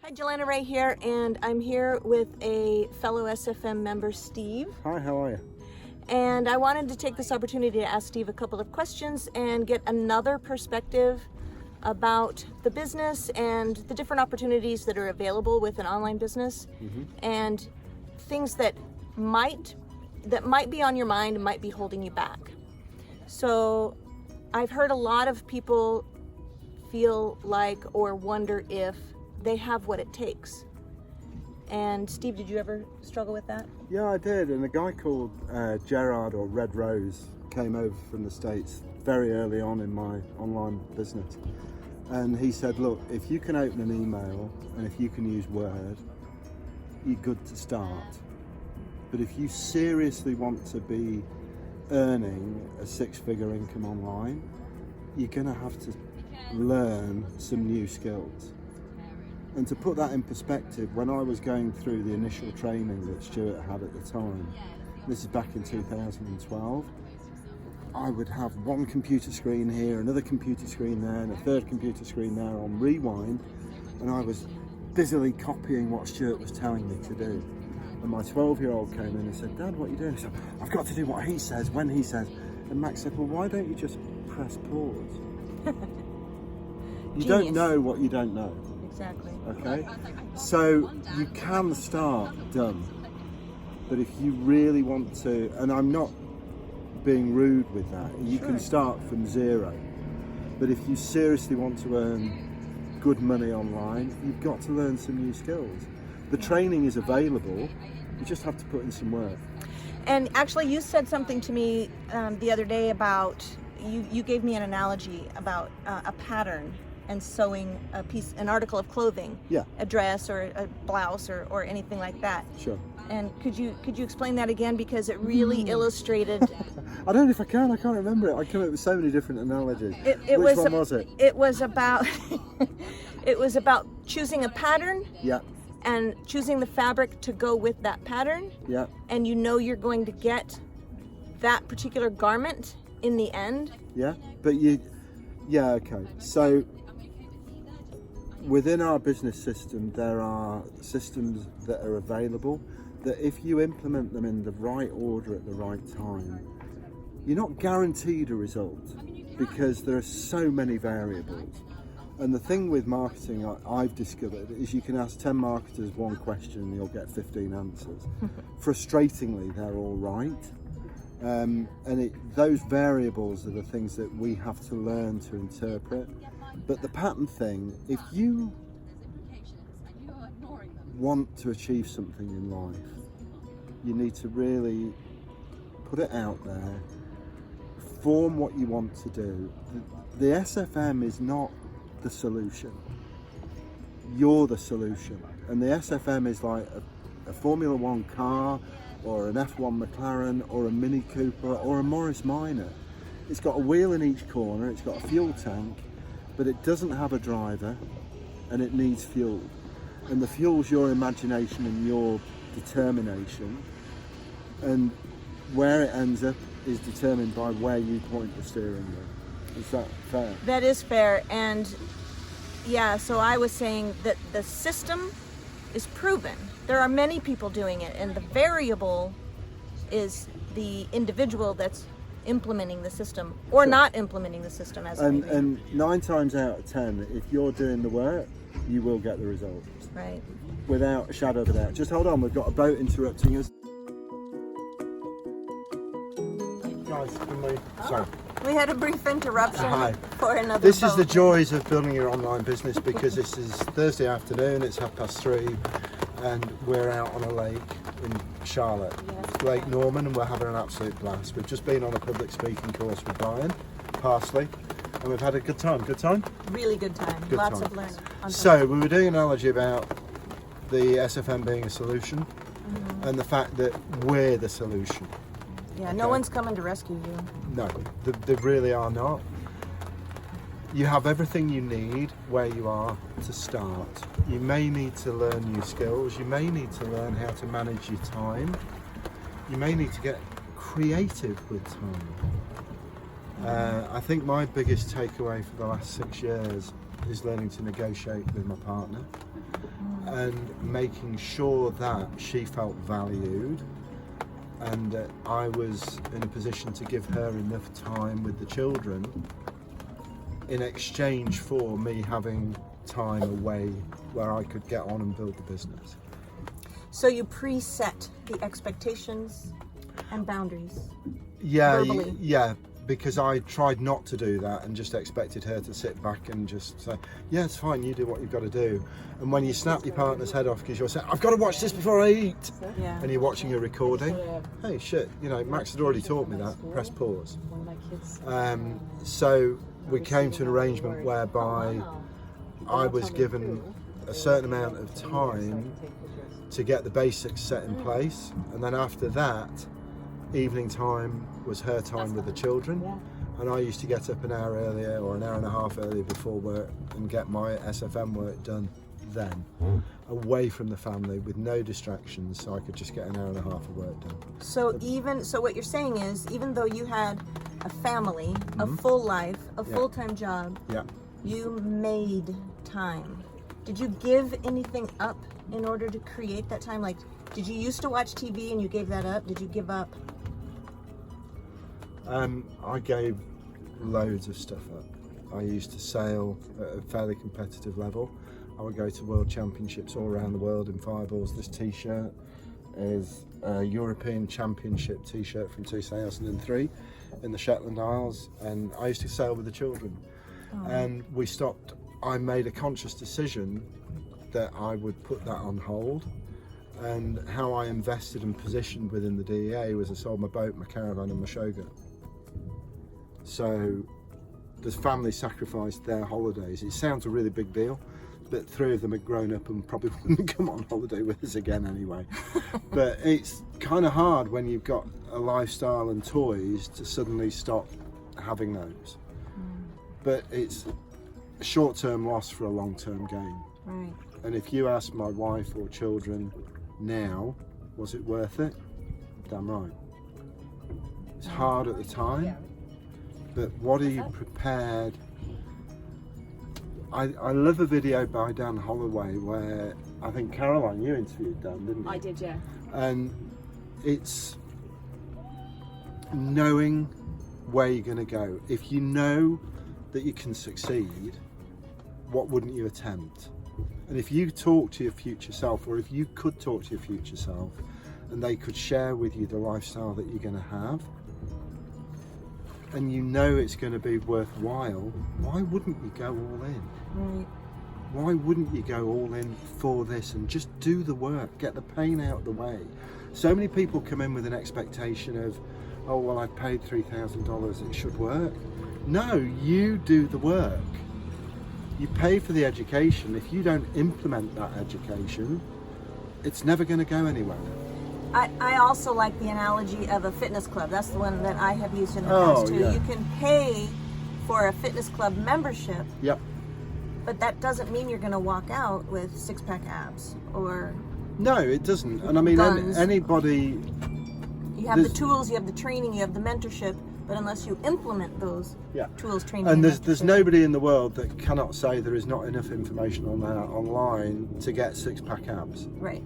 Hi, Jelena Ray here, and I'm here with a fellow SFM member, Steve. Hi, how are you? And I wanted to take this opportunity to ask Steve a couple of questions and get another perspective about the business and the different opportunities that are available with an online business, and things that might be on your mind and might be holding you back. So I've heard a lot of people feel like or wonder if they have what it takes. And Steve, did you ever struggle with that? Yeah, I did. And a guy called Gerard, or Red Rose, came over from the States very early on in my online business. And he said, look, if you can open an email and if you can use Word, you're good to start. But if you seriously want to be earning a six-figure income online, you're going to have to learn some new skills. And to put that in perspective, when I was going through the initial training that Stuart had at the time, this is back in 2012, I would have one computer screen here, another computer screen there, and a third computer screen there on rewind, and I was busily copying what Stuart was telling me to do. And my 12-year-old came in and said, Dad, what are you doing? He said, I've got to do what he says, when he says. And Max said, well, why don't you just press pause? You don't know what you don't know. Exactly. Okay? So you can start dumb, but if you really want to, and I'm not being rude with that, you can start from zero. But if you seriously want to earn good money online, you've got to learn some new skills. The training is available, you just have to put in some work. And actually, you said something to me the other day about, you gave me an analogy about a pattern and sewing an article of clothing, a dress or a blouse or anything like that. Sure. And could you explain that again, because it really illustrated. I don't know if I can't remember it. I come up with so many different analogies. Which one was it? It was about it was about choosing a pattern. Yeah. And choosing the fabric to go with that pattern. Yeah. And you know you're going to get that particular garment in the end. Yeah. But okay. So within our business system, there are systems that are available that if you implement them in the right order at the right time, you're not guaranteed a result because there are so many variables. And the thing with marketing I've discovered is you can ask 10 marketers one question and you'll get 15 answers. Frustratingly, they're all right. Those variables are the things that we have to learn to interpret. But the pattern thing, if you want to achieve something in life, you need to really put it out there, form what you want to do. The SFM is not the solution. You're the solution. And the SFM is like a Formula One car or an F1 McLaren or a Mini Cooper or a Morris Minor. It's got a wheel in each corner, it's got a fuel tank, but it doesn't have a driver and it needs fuel. And the fuel's your imagination and your determination. And where it ends up is determined by where you point the steering wheel. Is that fair? That is fair. And yeah, so I was saying that the system is proven. There are many people doing it, and the variable is the individual that's implementing the system or not implementing the system as it may be. And 9 times out of 10, if you're doing the work, you will get the result. Right. Without a shadow of a doubt. Just hold on, we've got a boat interrupting us. Guys, can we... Sorry. We had a brief interruption for another This boat. is the joys of building your online business, because this is Thursday afternoon, it's 3:30, and we're out on a lake in Charlotte, Lake Norman, and we're having an absolute blast. We've just been on a public speaking course with Brian Parsley, and we've had a good time. Good time? Really good time. Lots of learning. So we were doing an analogy about the SFM being a solution, and the fact that we're the solution. Yeah, no one's coming to rescue you. No, they really are not. You have everything you need where you are to start. You may need to learn new skills. You may need to learn how to manage your time. You may need to get creative with time. I think my biggest takeaway for the last 6 years is learning to negotiate with my partner. and making sure that she felt valued and that I was in a position to give her enough time with the children in exchange for me having time away where I could get on and build the business. So you preset the expectations and boundaries. Yeah, verbally. yeah, because I tried not to do that and just expected her to sit back and just say, yeah, it's fine, you do what you've got to do. And when you snap your partner's head off because you're saying, I've got to watch this before I eat, Yeah. and you're watching a recording, hey, shit, you know, Max had already taught me that, press pause. So we came to an arrangement whereby I was given a certain amount of time to get the basics set in place, and then after that, evening time was her time with the children, and I used to get up an hour earlier or an hour and a half earlier before work and get my SFM work done then, away from the family with no distractions, so I could just get an hour and a half of work done. So what you're saying is, even though you had a family, a full life, a full-time job, Yeah. you made time. Did you give anything up in order to create that time? Like, did you used to watch TV and you gave that up? Did you give up? I gave loads of stuff up. I used to sail at a fairly competitive level. I would go to world championships all around the world in fireballs. This t-shirt is a European Championship t-shirt from 2003 in the Shetland Isles, and I used to sail with the children. And we stopped. I made a conscious decision that I would put that on hold, and how I invested and positioned within the DEA was I sold my boat, my caravan and my shogun. So the family sacrificed their holidays. It sounds a really big deal, but 3 of them had grown up and probably wouldn't come on holiday with us again anyway. But it's kind of hard when you've got a lifestyle and toys to suddenly stop having those. But it's a short-term loss for a long-term gain. Right. And if you ask my wife or children now, was it worth it? Damn right. It's hard at the time, but what are you prepared? I love a video by Dan Holloway where I think Caroline, you interviewed Dan, didn't you? I did, yeah. And it's knowing where you're going to go. If you know that you can succeed, what wouldn't you attempt? And if you talk to your future self, or if you could talk to your future self and they could share with you the lifestyle that you're going to have, and you know it's going to be worthwhile, why wouldn't you go all in? Right. Why wouldn't you go all in for this and just do the work, get the pain out of the way? So many people come in with an expectation of, oh, well, I've paid $3,000, it should work. No, you do the work. You pay for the education. If you don't implement that education, it's never going to go anywhere. I also like the analogy of a fitness club. That's the one that I have used in the Oh, past too. yeah. You can pay for a fitness club membership, Yep. but that doesn't mean you're going to walk out with six-pack abs or No, it doesn't. And I mean, Guns. anybody... you have the There's- tools, you have the training, you have the mentorship, but unless you implement those Yeah. tools, training, And there's mentorship- nobody in the world that cannot say there is not enough information on there online to get six-pack abs. right.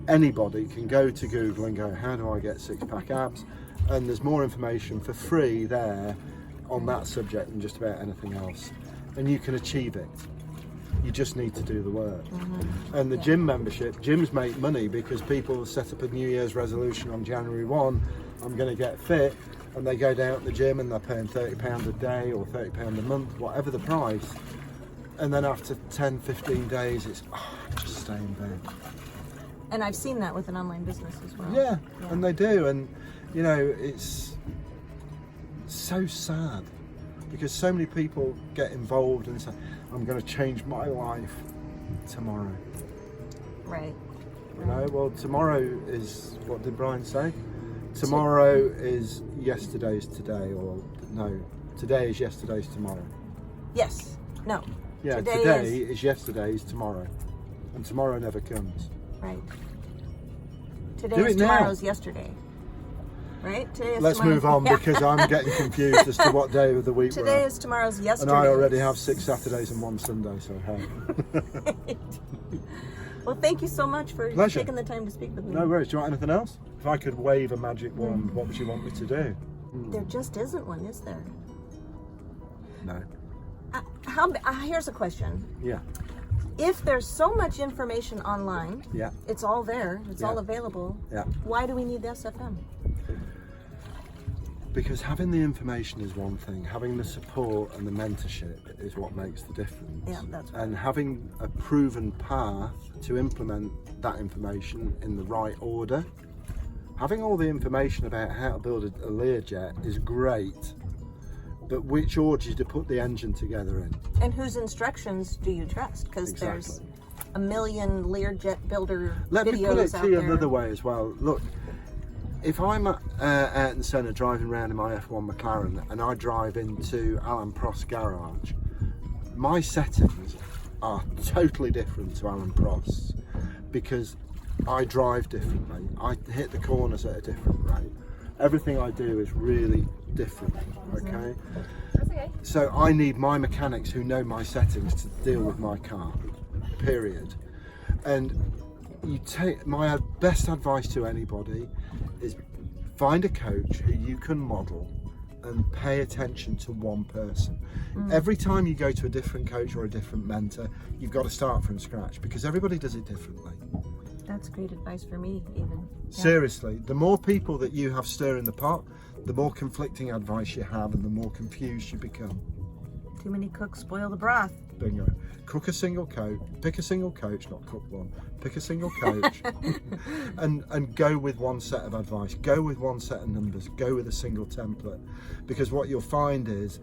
Anybody can go to Google and go, how do I get six-pack abs? And there's more information for free there on that subject than just about anything else. And you can achieve it. You just need to do the work. And the gym membership, gyms make money because people set up a New Year's resolution on January 1, I'm going to get fit, and they go down to the gym and they're paying £30 a day or £30 a month, whatever the price. And then after 10, 15 days, it's, just stay in bed. And I've seen that with an online business as well. Yeah, and they do, and you know, it's so sad because so many people get involved and say, I'm going to change my life tomorrow. Right. You know, well, tomorrow is, what did Brian say? Tomorrow is yesterday's today, or no, today is yesterday's tomorrow. Yes. No. Yeah, today is yesterday's tomorrow, and tomorrow never comes. Right. Today Do is it now. tomorrow's yesterday. Right? Today is Let's tomorrow's- move on Yeah. because I'm getting confused as to what day of the week we're Today at. is tomorrow's yesterday. And I already have 6 Saturdays and 1 Sunday, so hey. Well, thank you so much for Pleasure. taking the time to speak with me. No worries. Do you want anything else? If I could wave a magic wand, what would you want me to do? There just isn't one, is there? No. Here's a question. Yeah. If there's so much information online, Yeah. it's all there, it's all Yeah. available, Yeah. why do we need the SFM? Because having the information is one thing, having the support and the mentorship is what makes the difference. Yeah, that's right. And having a proven path to implement that information in the right order. Having all the information about how to build a Learjet is great, but which order do you put the engine together in? And whose instructions do you trust? Because there's a million Learjet builder Let me put it videos out to you there. another way as well. Look, if I'm at Ayrton Senna driving around in my F1 McLaren and I drive into Alan Prost's garage, my settings are totally different to Alan Prost's because I drive differently. I hit the corners at a different rate. Everything I do is really different, okay? So I need my mechanics who know my settings to deal with my car, period. And you take my best advice to anybody is find a coach who you can model and pay attention to one person. Every time you go to a different coach or a different mentor, you've got to start from scratch because everybody does it differently. That's great advice for me, even. Yeah. Seriously, the more people that you have stirring the pot, the more conflicting advice you have and the more confused you become. Too many cooks spoil the broth. Bingo. Cook a single coach, pick a single coach, not cook one, pick a single coach and go with one set of advice, go with one set of numbers, go with a single template. Because what you'll find is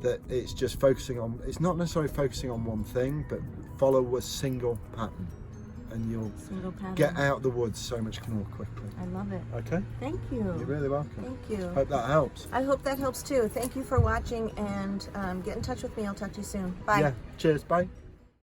that it's just focusing on, it's not necessarily focusing on one thing, but follow a single pattern and you'll get out the woods so much more quickly. I love it. Okay? Thank you. You're really welcome. Thank you. Hope that helps. I hope that helps too. Thank you for watching and get in touch with me. I'll talk to you soon. Bye. Yeah, cheers, bye.